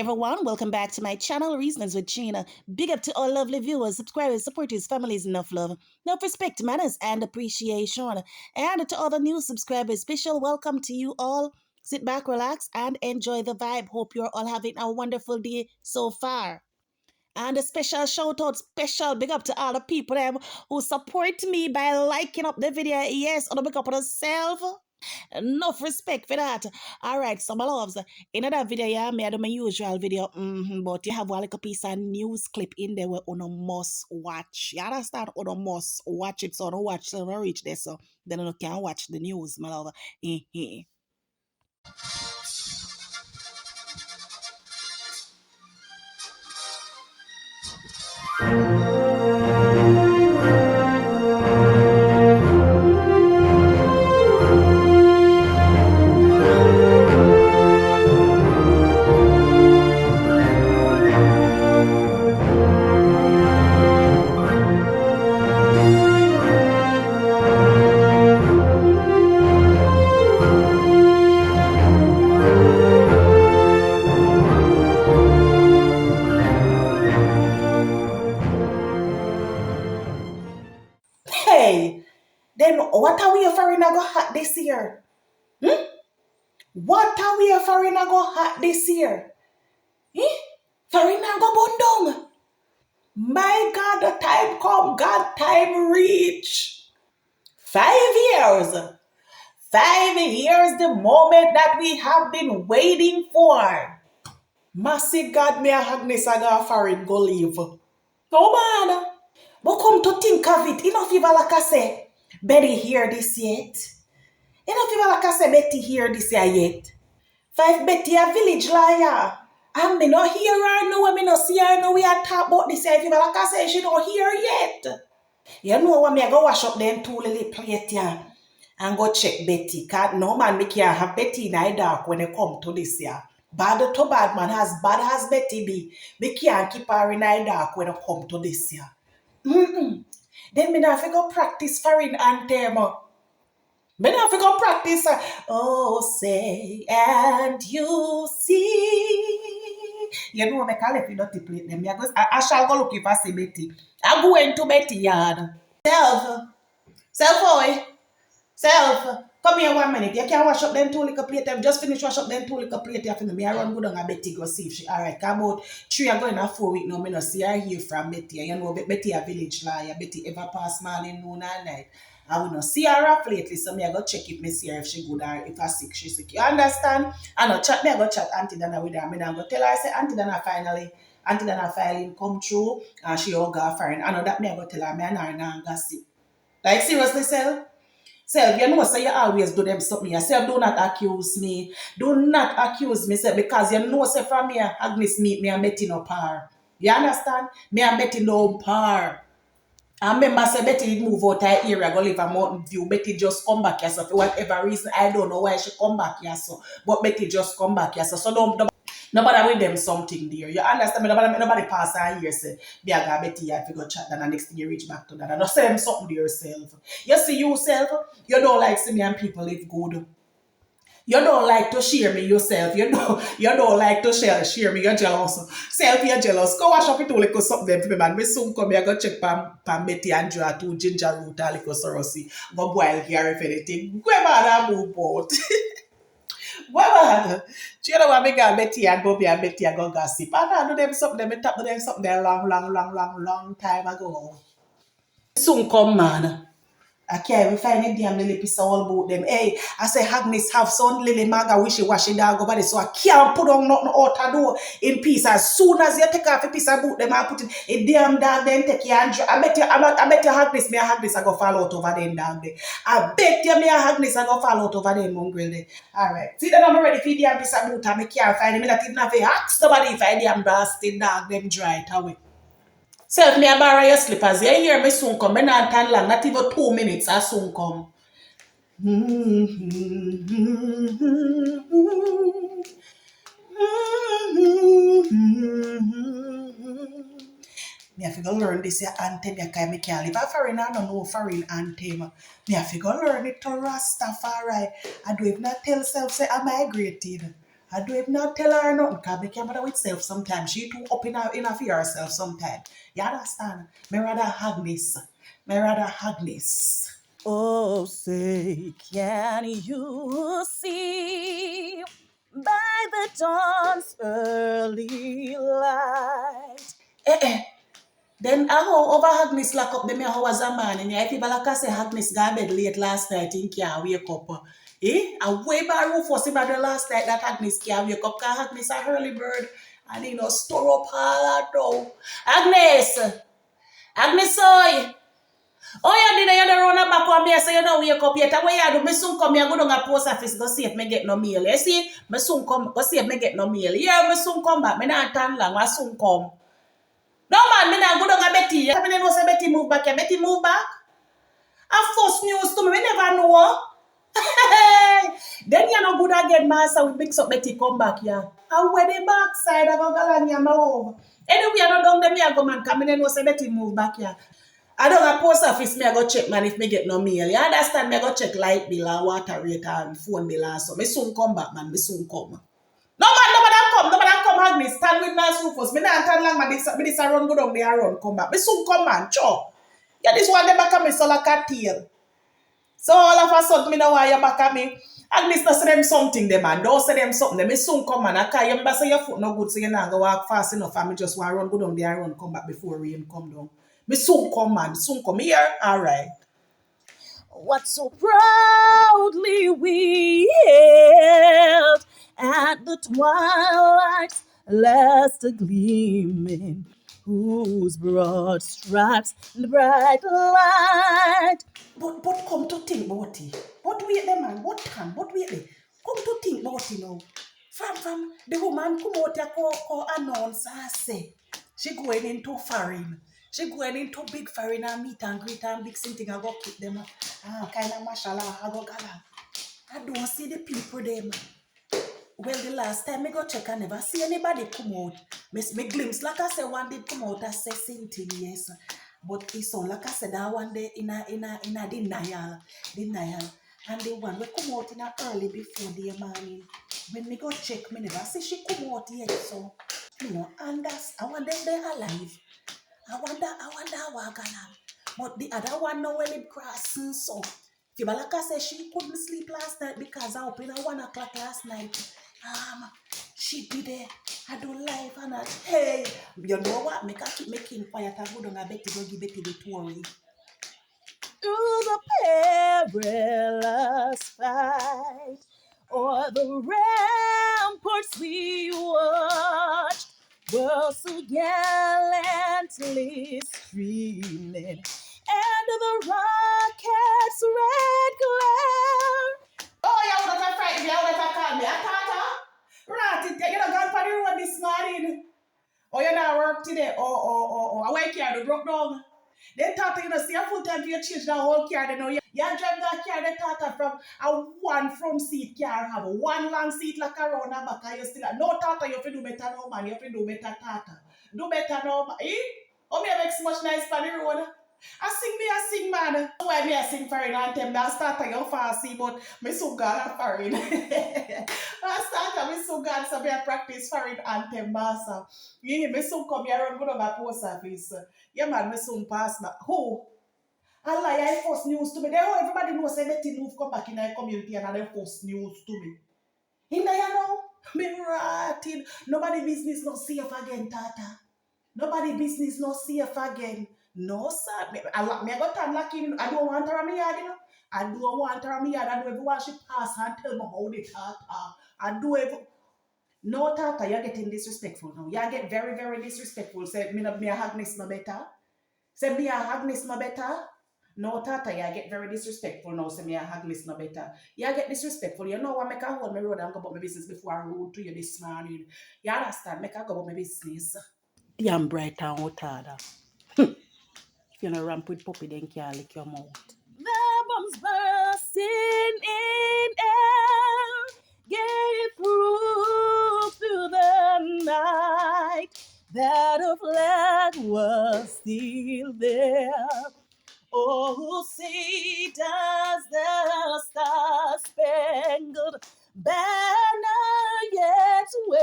everyone, welcome back to my channel, Reasonings with Gina. Big up to all lovely viewers, subscribers, supporters, families, enough love, enough respect, manners, and appreciation. And to all the new subscribers, special welcome to you all. Sit back, relax, and enjoy the vibe. Hope you're all having a wonderful day so far. And a special shout out, special big up to all the people who support me by liking up the video. Yes, on the big up on yourself. Enough respect for that. All right, so my loves, in that video, yeah, I made my usual video, but you have like a piece of news clip in there where on a must watch. You understand? On a must watch it, so don't watch till I reach there, so then you can watch the news, my love. Hey, then what are we offering go hot this year? What are we offering go hot this year? Foreign go bundong. My God, the time come, God time reach. 5 years. 5 years, the moment that we have been waiting for. Massive God, me a Agnes aga foreign go leave. No man. But come to think of it, enough people like I say, Betty hear this yet. Enough people like I say, Betty hear this yet. Five Betty a village liar. And me no hear her no, me no see her no, we are talk about this yet. People like I say, she don't hear yet. You know what, me I go wash up them two little plate here and go check Betty. Cause no man me can't have Betty in the dark when they come to this year. Bad to bad man, as bad as Betty be, me can't keep her in the dark when they come to this year. Then me now have to go practice foreign anthem. Me now have to go practice. Oh, say and you see. You know me call if you not play them. I shall go look if I see Betty. I go into Betty yard. Self, boy. Self. Come here 1 minute. You can't wash up them two little plate. I've just finished wash up them two little plate. You me. I run good on a Betty go see if she alright. Come about 3 or going a 4 weeks now. Me no see her hear from Betty. You know Betty a village liar. Betty ever pass morning, noon and night. I will not see her up lately. So me I go check if me see her if she good or if I sick, she sick. You understand? I no chat me I go chat Auntie Dana with her. Me now go tell her I say Auntie Dana filing come through and she all got foreign. I know that me I go tell her me and her now gossip. Like seriously, Self? Self, you know, say you always do them something. Yourself, do not accuse me. Do not accuse me, self, because you know, say from here, Agnes meet me and Betty no par. You understand? Me and Betty no par. I remember say Betty did move out of area, go live a Mountain View. Betty just come back here, so for whatever reason, I don't know why she come back here, so. But Betty just come back here, so. So don't nobody with them something there. You understand me? Nobody pass on here say, be a guy Betty, I figure chat and the next thing you reach back to that. And just say them something to yourself. You see yourself, you don't like see me and people live good. You don't like to share me yourself. You don't like to share me. You're jealous. Self, you're jealous. Go wash up it all like something for me, man. Me soon come here, go check Pam Betty and draw 2 ginger root and like sorosi. Go boil here if anything. Go man and move out. Well, do you know what me got Betty and Bobby and Betty and go gossip? I do them something, me tap to them something there long time ago. Soon come, man. I can't even find a damn lily piece all about them. Hey, I say Agnes have some lily maga wishy-washy dog over there, so I can't put on nothing out the door in peace. As soon as you take off a piece of boot, them I put it a damn dog then take you and I bet you Agnes, me and Agnes I go fall out over them dog there. I bet you me and Agnes I go fall out over them mongrel there. Alright. See that I'm ready for the damn piece of boot and I can't find them. I not even have to ask somebody if I damn blasted dog them dry it away. Self me a borrow your slippers. You hear me soon come. Me not tan long. Not even 2 minutes. I soon come. Me have to go learn this here anthem. Me can't live a foreign. I don't know foreign anthem. Me have to go learn it to Rastafari. I do if not tell self say I migrated. I do if not tell her nothing, because I can't bother with self sometimes. She too up in her fear herself sometimes. You understand? Me rather Agnes. Me rather Agnes. Oh, say, can you see by the dawn's early light? Then I how over Agnes lock up them how was a man and if people like I say Agnes got bed late last night and can't wake up. I way by roof was about the last night that Agnes can't wake up because Agnes a early bird and store up all that dough. Agnes! Agnes oi! Oh, you did you run back on me, so you don't wake up yet. What you do? Me soon come here, go down a post office, go see if me get no mail. You see? Me soon come, go see if me get no mail. Yeah, me soon come back. Me not turn long, I soon come. No man, me not go down a Betty. I mean, know say Betty move back. Betty move back. A first news to me, we never know. Then you know good again, master. We mix up Betty come back, yeah. And where the backside, I go galanya my home. Anyway, I don't down them, me go man come in and know say Betty move back, yeah. I don't have post office, me I go check man if me get no mail. You understand? Me I go check light bill and water rate and phone bill and so. Me soon come back, man. Me soon come. No man, nobody come, Agnes. Stand with my Rufus. Me not turn long, man. This a run go down there run, come back. Me soon come, man. Sure. Yeah, this one, they back at me so like a tail. So all of a sudden, me know why you back at me. Agnes, no say them something, them man. Don't say them something. Me soon come, man. I can't, you remember say your foot no good, so you not go walk fast enough, and me just want to run, go down there run, come back before rain come down. Me soon come, man. Soon come here. All right. What so proudly we hailed at the twilight's last gleaming, whose broad stripes and bright light. But come to think about it. But wait there, man. What time? But wait there. Come to think about it now. From the woman come out here call announce her say she going into foreign. She going into big foreign and meet and greet and big something. I go keep them. Kind of mashallah. I go gala. I don't see the people them. Well, the last time I go check, I never see anybody come out. Me glimpse, like I said, one did come out and say something, yes. But it's on, like I said, that one day in a denial. And the one we come out in a early before the morning. When me go check, me never see she come out yet. So, and that's, I wonder if they're alive. I wonder how I gonna. But the other one now when it crossing, so. Fibalaka said she couldn't sleep last night because I opened at 1 o'clock last night. She be there. I do life and I, hey, you know what? Make her keep making quiet and go down a Betty, go give Betty the story. Through the perilous fight, or the ramparts we watched, were so gallantly streaming, and the rocket's red glare. Oh, you would have frightened me. You would have called me a tata. Right, you know, gone for the road this morning. Oh, you not work today. Oh. I wake here, the broke down. They thought you know, see a full time for you change the whole car. They know you drive that car. They thought from a one front seat car have one long seat like around the back. And you still no tata. You have to do better now, man. You have to do better tata. Do better now, man. Oh, me make so much nice for the road. I sing, man. Why me I sing foreign anthem? I start to go fancy, but me so God at foreign. I start to me so God, so me I practice foreign anthem, master. Yeah, me soon come here and go to my post office. Yeah, man, me soon pass back. Who? Allah, I first news to me. Then everybody knows say Betty move come back in the community and they first news to me. In there, you know, me rotting. Nobody business not safe again, Tata. Nobody business not safe again. No, sir. Me I got time lucky. I don't want her on me yard, you know. I don't want her on me yard. I do everyone she pass and tell me how they Tata. I do every. No, Tata, you're getting disrespectful now. You get very, very disrespectful. Say, me a Agnes no better. Say, me a Agnes no better. No, Tata, you get very disrespectful now. Say, me a Agnes no better. You get disrespectful. You know what? Make a hold my road and go about my business before I road to you this morning. You understand? Make a go about my business. Damn bright and hot harder. If you no ramp with puppy, then can't lick your mouth. The bombs bursting in air gave proof to the night that a flag was still there. Oh, say does the star-spangled banner yet wave.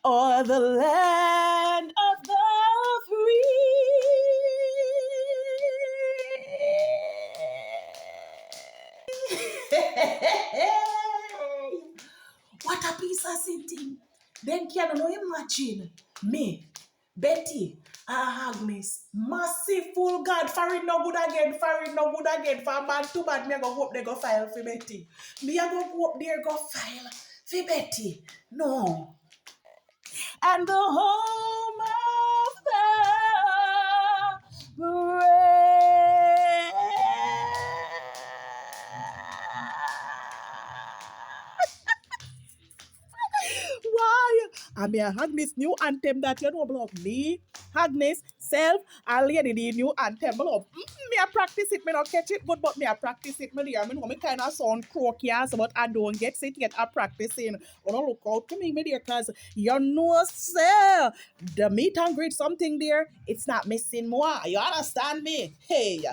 Or the land of the free. What a piece of sitting. Then can you imagine me, Betty, Agnes, massive full God, Farid no good again, Farid no good again, for man too bad, me go hope they go file for Betty. Me I go hope they go file for Betty. No. And the home of the brave. Why? I mean, Agnes new anthem that you know block me. Agnes self and lady the new anthem block. Me I practice it, me not catch it good, but me I practice it. Me I mean, me kind of sound croaky as but I don't get it yet. I practicing. Oh no, look out to me, dear, cause you know, sir, the meet and greet something there. It's not missing more. You understand me? Hey.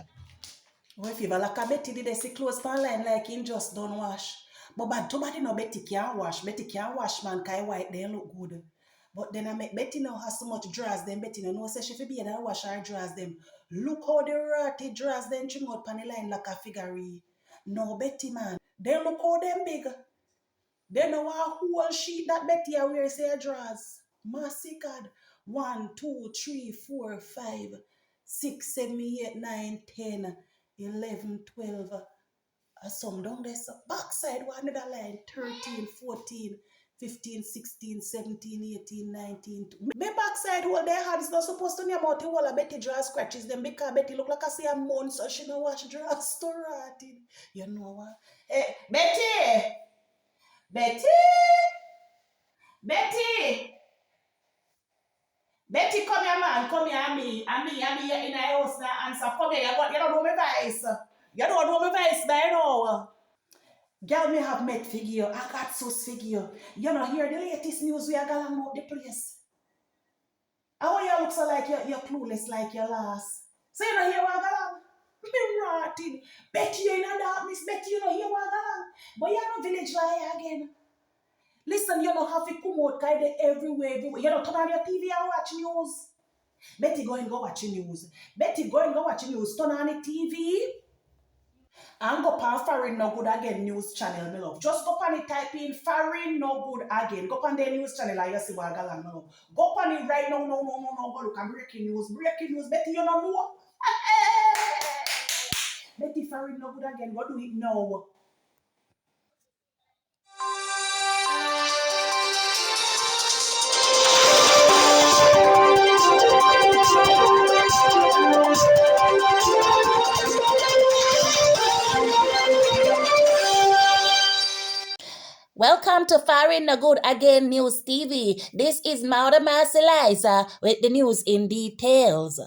Well, if you like a Betty did they see clothes pan line like him just don't wash. But bad too bad you know Betty can't wash. Betty can't wash man kai white they look good. But then I make Betty now has so much drawers then Betty no know say she fi be able to wash her drawers them. Look how the ratty drawers then trim out pan the line like a figurine. No Betty man. Then look how them big. They know a whole sheet that Betty a wear say her drawers. Mercy God. 1, 2, 3, 4, 5, 6, 7, 8, 9, 10, 11, 12. Some down there. So backside one another line. 13, 14, 15, 16, 17, 18, 19. My backside all they had is not supposed to name out the whole of Betty drawers scratches them because Betty look like I say a month so she no wash drawers to rotted. You know what? Hey, Betty! Betty! Betty! Betty, come here, man. Come here, I'm here in the house now. Answer. Come here. You don't know my voice. You don't know my voice by now. Girl, me have met figure. I got so figure. You know, hear the latest news we are going out the place. How you look so like you're clueless like your last. So you know, hear what I got me rotted. Betty, you in the darkness. Betty, you know, hear what I got. But you're no village lie again. Listen, you don't have to come out kind of everywhere. You don't turn on your TV and watch news. Betty, go and go watch news. Betty, go and go watch news. Turn on the TV and go on Foreign No Good Again news channel, my love. Just go on it, type in Foreign No Good Again. Go on the news channel and you see what I got, my love. Go on it right now, no. Go look at breaking news. Breaking news, Betty, you don't know. Betty, Foreign No Good Again. What do it now? Welcome to Foreign No Good Again News TV. This is Mauda Marceliza with the news in details.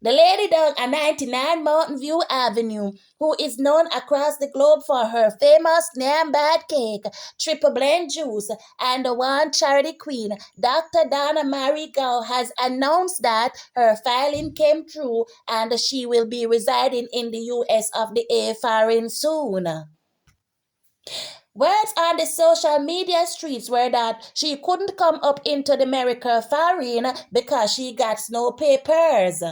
The lady dog at 99 Mountain View Avenue, who is known across the globe for her famous Nam Bad Cake, Triple Blend Juice, and the one charity queen, Dr. Donna Marie Gow, has announced that her filing came through and she will be residing in the US of the A foreign soon. Words on the social media streets were that she couldn't come up into the America foreign because she got no papers.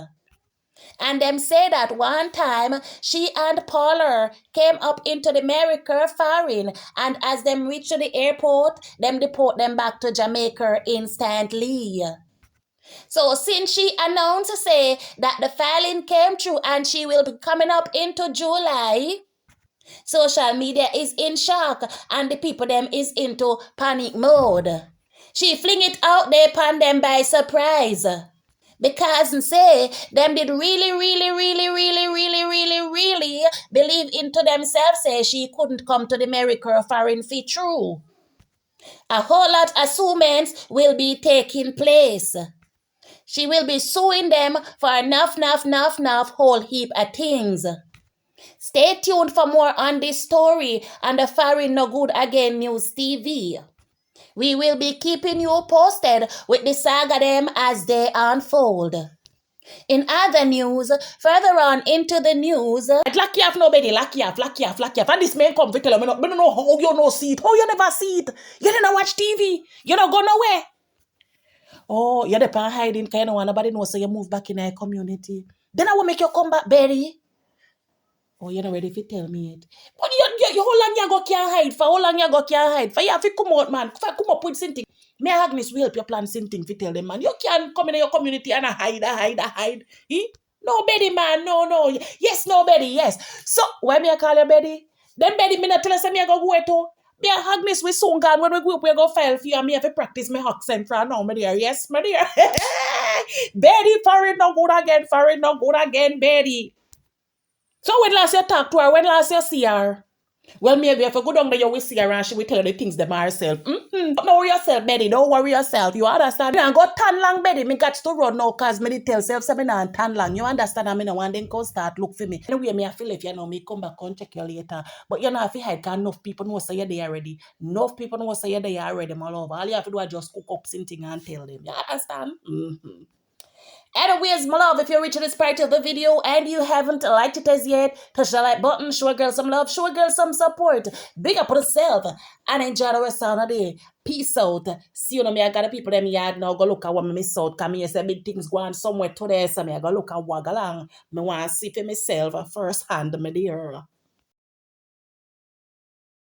And them say that one time she and Paula came up into the America foreign, and as them reach to the airport, them deport them back to Jamaica instantly. So since she announced to say that the filing came through and she will be coming up into July, social media is in shock and the people them is into panic mode. She fling it out there upon them by surprise. Because say them did really believe into themselves say she couldn't come to the America foreign fee true. A whole lot of assessments will be taking place. She will be suing them for enough whole heap of things. Stay tuned for more on this story on the Foreign No Good Again News TV. We will be keeping you posted with the saga them as they unfold. In other news, further on into the news, lucky off nobody, lucky off. And this man come to tell me, I don't know how you no see it, how you never see it. You didn't watch TV, you don't go nowhere. Oh, you're the pan hiding kind of one, nobody knows, so you move back in our community. Then I will make you come back, Betty. Oh, you're not ready to tell me it. But you how long you go can't hide for? How long you go can't hide for? You have to come out, man. Come up with something. Me and Agnes will help you plan something to tell them, man. You can't come in your community and hide. Eh? No, Betty, man. No. Yes, no, Betty, yes. So, why me I call you Betty? Then Betty, me not tell us me I go to. Me and Agnes we soon gone. When we go up, we go file for you and me have to practice my accent for now, my dear. Yes, my dear. Betty, for it no good again, Betty. So when last you talk to her, when last you see her? Well, maybe if you go down there, you will see her and she will tell you the things them herself. Don't worry yourself, Betty. Don't worry yourself. You understand? You go tan long, Betty. Me got to run now because me tell self something and tan long. You understand? I mean, I want them to start look for me. Anyway, me I feel if you know me, come back and check you later. But you know, if you hide, because enough people know say you're there already. Enough people know say you're there already, my love. All you have to do is just cook up something and tell them. You understand? Anyways, my love, if you're reaching this part of the video and you haven't liked it as yet, touch the like button, show a girl some love, show a girl some support. Big up on yourself and enjoy the rest of the day. Peace out. See you know me, I got the people them yard now. Go look at what me miss out. Cause me say big things going somewhere today. So me I go look at walk along. Me want to see for myself first hand, my dear.